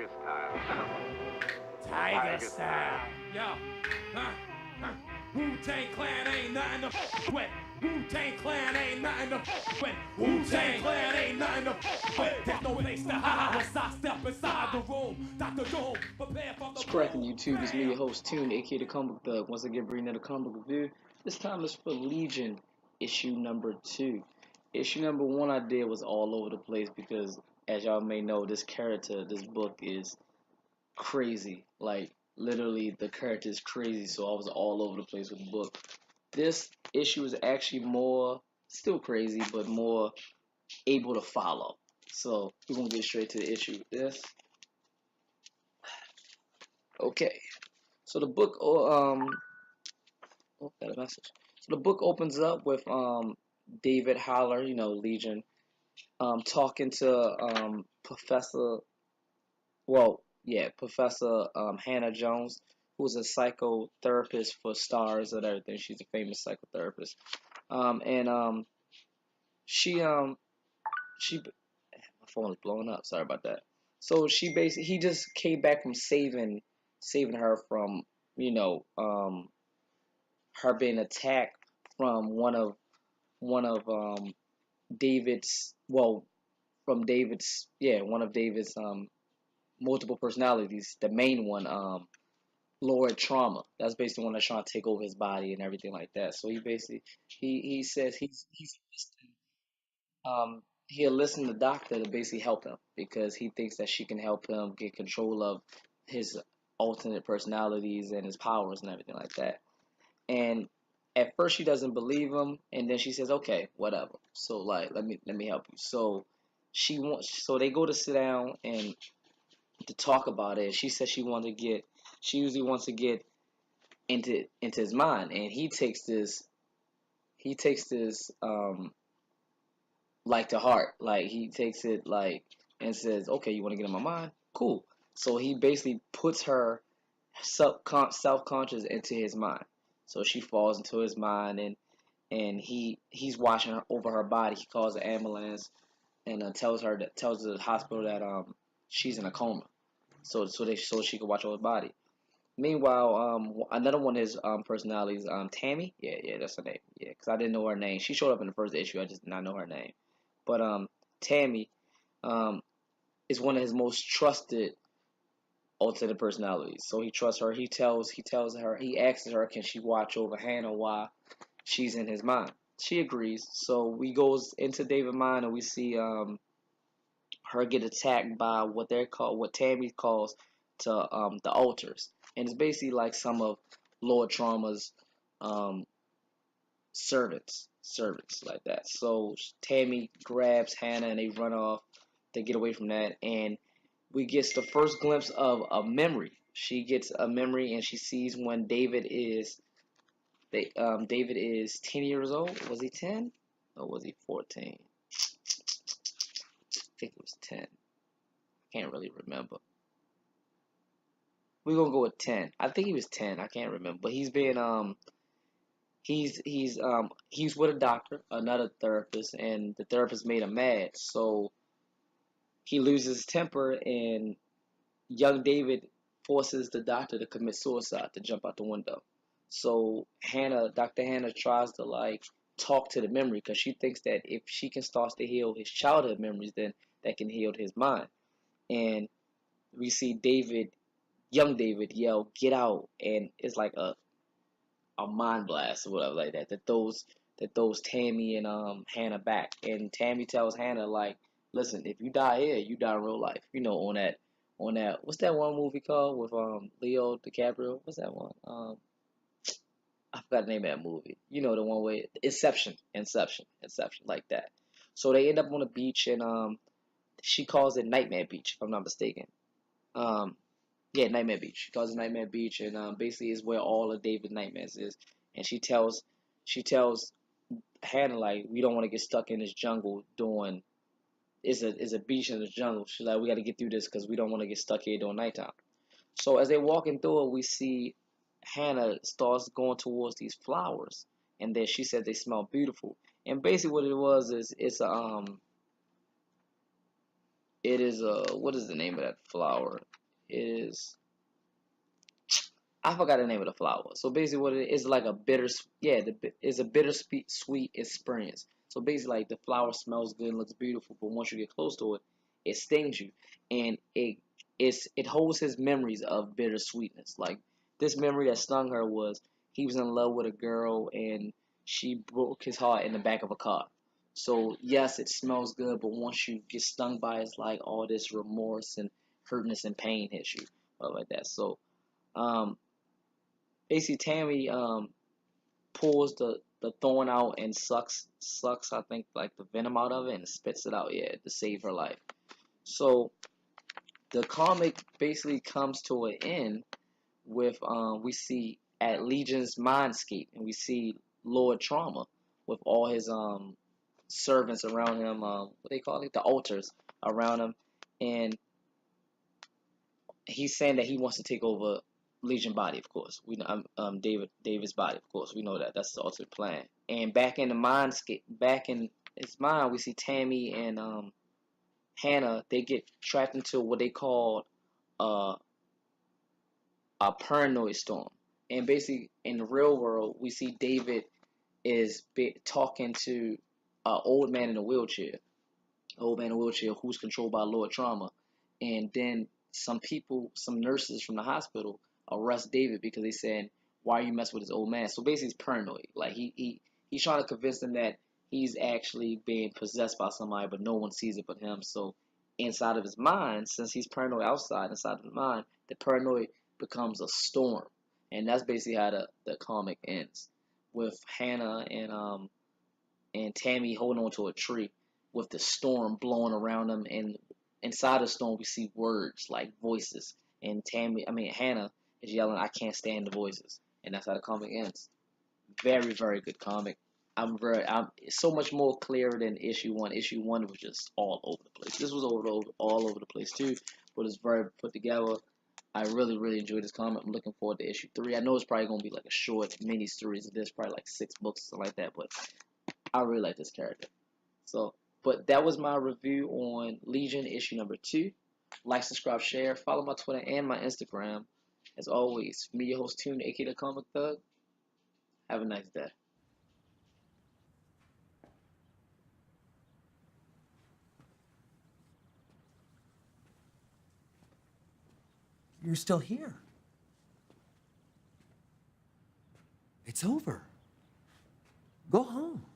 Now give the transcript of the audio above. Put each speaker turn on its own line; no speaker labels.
Tiger style.
Tiger style. Yo. Wu-Tang Clan ain't nothing to with. Wu-Tang Clan ain't nothing to with. Wu-Tang Clan ain't nothing to with. There's no place to hide once I step inside the room. Dr. Doom, prepare for the
What's cracking YouTube? It's me, your host Tune, aka the Comic Thug. Once again, bringing in a comic book review. This time it's for Legion, issue number 2. Issue number 1 I did was all over the place because, as y'all may know, this book is crazy. Like, literally, the character is crazy, so I was all over the place with the book. This issue is actually more, still crazy, but more able to follow. So, we're going to get straight to the issue. Okay. So the book, got a message. So the book opens up with David Haller, Legion, talking to Professor Hannah Jones, who's a psychotherapist for stars and everything. She's a famous psychotherapist, and she my phone is blowing up. Sorry about that. So he just came back from saving her from her being attacked from one of David's well from David's one of David's multiple personalities. The main one, Lord Trauma. That's basically the one that's trying to take over his body and everything like that. So he says he's he'll listen to the doctor to basically help him because he thinks that she can help him get control of his alternate personalities and his powers and everything like that. And at first she doesn't believe him, and then she says, "Okay, whatever." So like, let me help you. So they go to sit down and to talk about it. She says she usually wants to get into his mind, and he takes this like to heart. Like he takes it like and says, "Okay, you want to get in my mind? Cool." So he basically puts her self-conscious into his mind. So she falls into his mind, and he's watching her over her body. He calls the ambulance and tells the hospital that she's in a coma. So she can watch over his body. Meanwhile, another one of his personalities, Tammy. Yeah, that's her name. Yeah, because I didn't know her name. She showed up in the first issue. I just did not know her name. But Tammy is one of his most trusted alternate personalities. So he trusts her. He asks her, can she watch over Hannah while she's in his mind? She agrees. So we goes into David's mind and we see her get attacked by what Tammy calls the alters. And it's basically like some of Lord Trauma's servants like that. So Tammy grabs Hannah and they run off. They get away from that, and we get the first glimpse of a memory. She gets a memory, and she sees when David is 10 years old. Was he 10 or was he 14? I think it was 10. I can't really remember. We're gonna go with 10. I think he was 10. I can't remember, but he's been he's with a doctor, another therapist, and the therapist made him mad, so he loses his temper, and young David forces the doctor to commit suicide, to jump out the window. So Dr. Hannah tries to like talk to the memory because she thinks that if she can start to heal his childhood memories, then that can heal his mind. And we see young David yell, "Get out!" And it's like a mind blast or whatever like that. That throws Tammy and Hannah back. And Tammy tells Hannah like, "Listen, if you die here, you die in real life." On that what's that one movie called with Leo DiCaprio? What's that one? I forgot the name of that movie. You know, the one where Inception, like that. So they end up on a beach, and she calls it Nightmare Beach, if I'm not mistaken. Yeah, Nightmare Beach. She calls it Nightmare Beach, and basically is where all of David's nightmares is. And she tells Hannah like, we don't want to get stuck in this jungle doing. It's a beach in the jungle. She's like, we got to get through this because we don't want to get stuck here during nighttime. So as they're walking through it, we see Hannah starts going towards these flowers, and then she said they smell beautiful. And basically, what it was is it is a what is the name of that flower? is, I forgot the name of the flower. So basically, what it is like a bitter, yeah, it's a bittersweet sweet experience. So basically, like the flower smells good and looks beautiful, but once you get close to it, it stings you, and it holds his memories of bittersweetness. Like this memory that stung her was he was in love with a girl and she broke his heart in the back of a car. So yes, it smells good, but once you get stung by it, it's like all this remorse and hurtness and pain hits you, like that. So um, basically Tammy pulls the thorn out and sucks I think like the venom out of it and spits it out, yeah, to save her life. So the comic basically comes to an end with we see at Legion's Mindscape, and we see Lord Trauma with all his servants around him, what they call it, the altars around him, and he's saying that he wants to take over Legion body, of course. We know David's body, of course. We know that that's the ultimate plan. And back in the mindscape, back in his mind, we see Tammy and Hannah. They get trapped into what they call uh, a paranoid storm. And basically, in the real world, we see David is talking to an old man in a wheelchair, who's controlled by Lord Trauma, and then some people, some nurses from the hospital arrest David because they said, "Why are you messing with this old man?" So basically, he's paranoid. Like he's trying to convince them that he's actually being possessed by somebody, but no one sees it but him. So inside of his mind, since he's paranoid outside, inside of his mind, the paranoid becomes a storm, and that's basically how the comic ends, with Hannah and Tammy holding onto a tree with the storm blowing around them, and inside the storm we see words like voices, and Hannah is yelling, "I can't stand the voices," and that's how the comic ends. Very, very good comic. It's so much more clear than issue one. Issue one was just all over the place. This was all over the place too, but it's very put together. I really, really enjoyed this comic. I'm looking forward to issue 3. I know it's probably gonna be like a short mini series of this, probably like 6 books or something like that, but I really like this character. So, but that was my review on Legion issue number 2. Like, subscribe, share, follow my Twitter and my Instagram. As always, me, your host, Tune, aka the Comic Thug. Have a nice day.
You're still here. It's over. Go home.